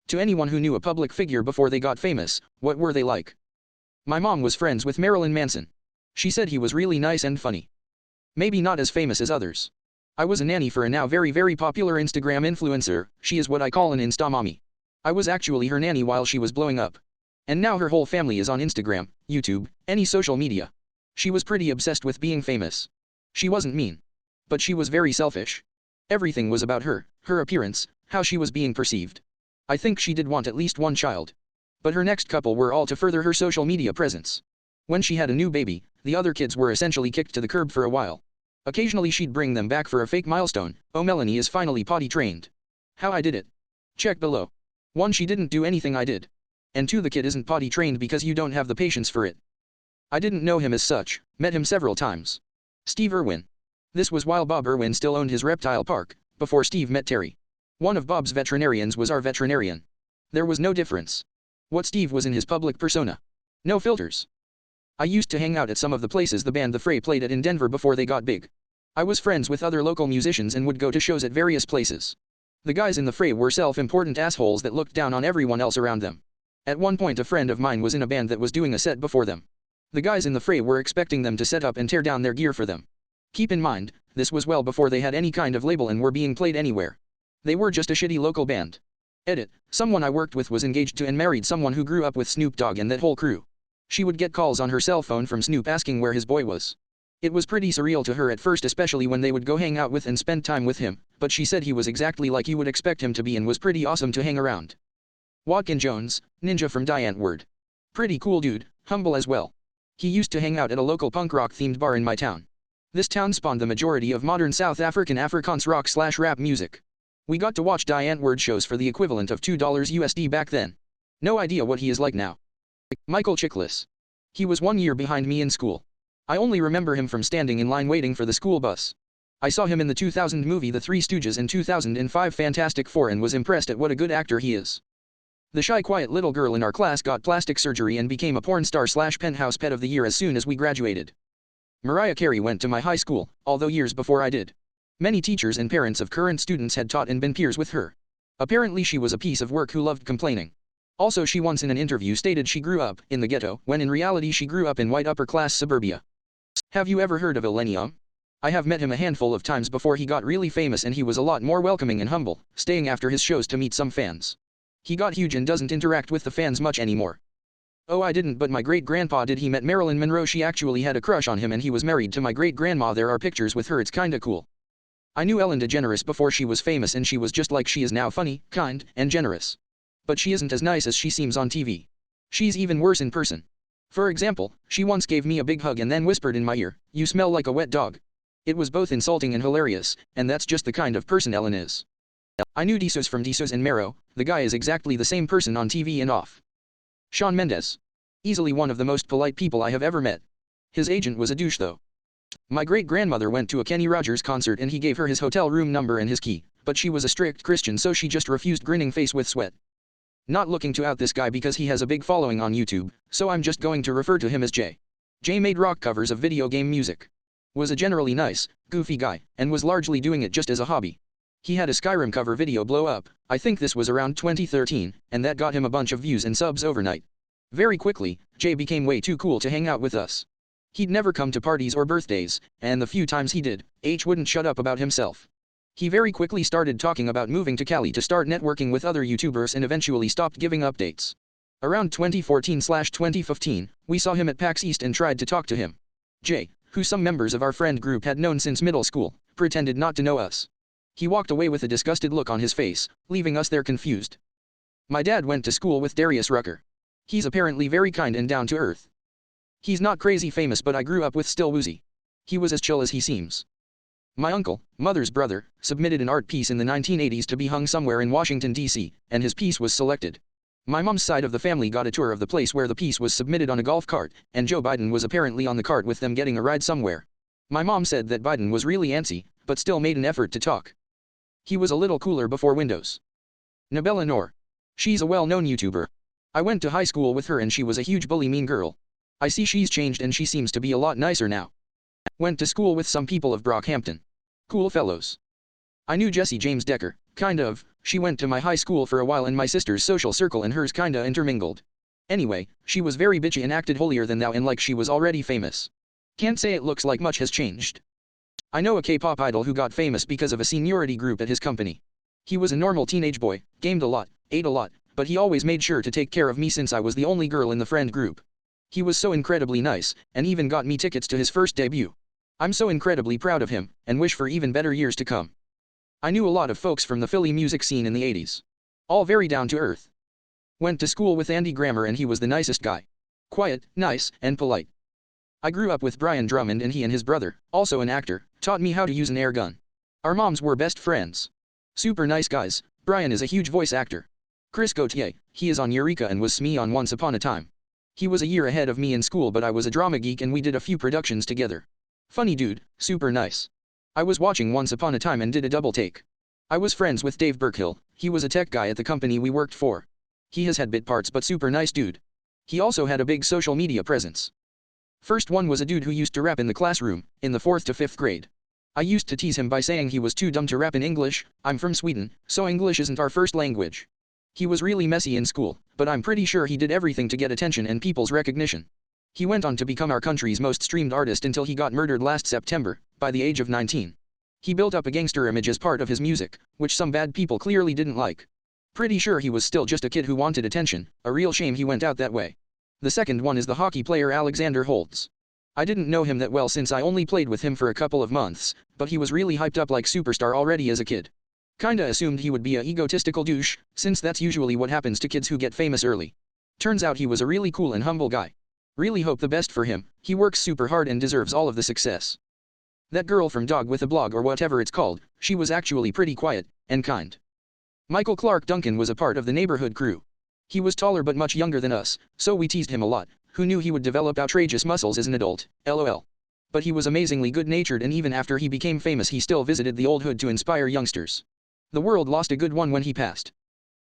To anyone who knew a public figure before they got famous, what were they like? My mom was friends with Marilyn Manson. She said he was really nice and funny. Maybe not as famous as others. I was a nanny for a now very popular Instagram influencer. She is what I call an Insta mommy. I was actually her nanny while she was blowing up. And now her whole family is on Instagram, YouTube, any social media. She was pretty obsessed with being famous. She wasn't mean. But she was very selfish. Everything was about her, her appearance, how she was being perceived. I think she did want at least one child. But her next couple were all to further her social media presence. When she had a new baby, the other kids were essentially kicked to the curb for a while. Occasionally she'd bring them back for a fake milestone. Oh, Melanie is finally potty trained. How I did it? Check below. 1. She didn't do anything I did. And 2. The kid isn't potty trained because you don't have the patience for it. I didn't know him as such, met him several times. Steve Irwin. This was while Bob Irwin still owned his reptile park, before Steve met Terry. One of Bob's veterinarians was our veterinarian. There was no difference. What Steve was in his public persona. No filters. I used to hang out at some of the places the band The Fray played at in Denver before they got big. I was friends with other local musicians and would go to shows at various places. The guys in The Fray were self-important assholes that looked down on everyone else around them. At one point a friend of mine was in a band that was doing a set before them. The guys in The Fray were expecting them to set up and tear down their gear for them. Keep in mind, this was well before they had any kind of label and were being played anywhere. They were just a shitty local band. Edit, someone I worked with was engaged to and married someone who grew up with Snoop Dogg and that whole crew. She would get calls on her cell phone from Snoop asking where his boy was. It was pretty surreal to her at first, especially when they would go hang out with and spend time with him, but she said he was exactly like you would expect him to be and was pretty awesome to hang around. Watkin Jones, Ninja from Diantword. Pretty cool dude, humble as well. He used to hang out at a local punk rock themed bar in my town. This town spawned the majority of modern South African Afrikaans rock/rap music. We got to watch Diantword shows for the equivalent of $2 USD back then. No idea what he is like now. Michael Chiklis. He was 1 year behind me in school. I only remember him from standing in line waiting for the school bus. I saw him in the 2000 movie The Three Stooges and 2005 Fantastic Four and was impressed at what a good actor he is. The shy quiet little girl in our class got plastic surgery and became a porn star/penthouse pet of the year as soon as we graduated. Mariah Carey went to my high school, although years before I did. Many teachers and parents of current students had taught and been peers with her. Apparently she was a piece of work who loved complaining. Also, she once in an interview stated she grew up in the ghetto, when in reality she grew up in white upper-class suburbia. Have you ever heard of Illenium? I have met him a handful of times before he got really famous and he was a lot more welcoming and humble, staying after his shows to meet some fans. He got huge and doesn't interact with the fans much anymore. Oh, I didn't, but my great-grandpa did. He met Marilyn Monroe. She actually had a crush on him and he was married to my great-grandma. There are pictures with her, it's kinda cool. I knew Ellen DeGeneres before she was famous and she was just like she is now, funny, kind, and generous. But she isn't as nice as she seems on TV. She's even worse in person. For example, she once gave me a big hug and then whispered in my ear, "You smell like a wet dog." It was both insulting and hilarious, and that's just the kind of person Ellen is. I knew Desos from Desos and Mero. The guy is exactly the same person on TV and off. Shawn Mendes. Easily one of the most polite people I have ever met. His agent was a douche though. My great-grandmother went to a Kenny Rogers concert and he gave her his hotel room number and his key, but she was a strict Christian so she just refused, grinning face with sweat. Not looking to out this guy because he has a big following on YouTube, so I'm just going to refer to him as Jay. Jay made rock covers of video game music. Was a generally nice, goofy guy, and was largely doing it just as a hobby. He had a Skyrim cover video blow up, I think this was around 2013, and that got him a bunch of views and subs overnight. Very quickly, Jay became way too cool to hang out with us. He'd never come to parties or birthdays, and the few times he did, H wouldn't shut up about himself. He very quickly started talking about moving to Cali to start networking with other YouTubers and eventually stopped giving updates. Around 2014/2015, we saw him at PAX East and tried to talk to him. Jay, who some members of our friend group had known since middle school, pretended not to know us. He walked away with a disgusted look on his face, leaving us there confused. My dad went to school with Darius Rucker. He's apparently very kind and down to earth. He's not crazy famous, but I grew up with Still Woozy. He was as chill as he seems. My uncle, mother's brother, submitted an art piece in the 1980s to be hung somewhere in Washington, D.C., and his piece was selected. My mom's side of the family got a tour of the place where the piece was submitted on a golf cart, and Joe Biden was apparently on the cart with them getting a ride somewhere. My mom said that Biden was really antsy, but still made an effort to talk. He was a little cooler before Windows. Nabella Noor. She's a well-known YouTuber. I went to high school with her and she was a huge bully mean girl. I see she's changed and she seems to be a lot nicer now. Went to school with some people of Brockhampton. Cool fellows. I knew Jesse James Decker, Kind of, she went to my high school for a while and my sister's social circle and hers kinda intermingled. Anyway, she was very bitchy and acted holier than thou and like she was already famous. Can't say it looks like much has changed. I know a K-pop idol who got famous because of a seniority group at his company. He was a normal teenage boy, gamed a lot, ate a lot, but he always made sure to take care of me since I was the only girl in the friend group. He was so incredibly nice, and even got me tickets to his first debut. I'm so incredibly proud of him, and wish for even better years to come. I knew a lot of folks from the Philly music scene in the 80s. All very down to earth. Went to school with Andy Grammer and he was the nicest guy. Quiet, nice, and polite. I grew up with Brian Drummond and he and his brother, also an actor, taught me how to use an air gun. Our moms were best friends. Super nice guys. Brian is a huge voice actor. Chris Gauthier, he is on Eureka and was Smee on Once Upon a Time. He was a year ahead of me in school but I was a drama geek and we did a few productions together. Funny dude, super nice. I was watching Once Upon a Time and did a double take. I was friends with Dave Burkhill, he was a tech guy at the company we worked for. He has had bit parts but super nice dude. He also had a big social media presence. First one was a dude who used to rap in the classroom, in the 4th to 5th grade. I used to tease him by saying he was too dumb to rap in English. I'm from Sweden, so English isn't our first language. He was really messy in school, but I'm pretty sure he did everything to get attention and people's recognition. He went on to become our country's most streamed artist until he got murdered last September, by the age of 19. He built up a gangster image as part of his music, which some bad people clearly didn't like. Pretty sure he was still just a kid who wanted attention, a real shame he went out that way. The second one is the hockey player Alexander Holtz. I didn't know him that well since I only played with him for a couple of months, but he was really hyped up like superstar already as a kid. Kinda assumed he would be a egotistical douche, since that's usually what happens to kids who get famous early. Turns out he was a really cool and humble guy. Really hope the best for him, he works super hard and deserves all of the success. That girl from Dog with a Blog or whatever it's called, she was actually pretty quiet, and kind. Michael Clark Duncan was a part of the neighborhood crew. He was taller but much younger than us, so we teased him a lot. Who knew he would develop outrageous muscles as an adult, lol. But he was amazingly good-natured and even after he became famous he still visited the old hood to inspire youngsters. The world lost a good one when he passed.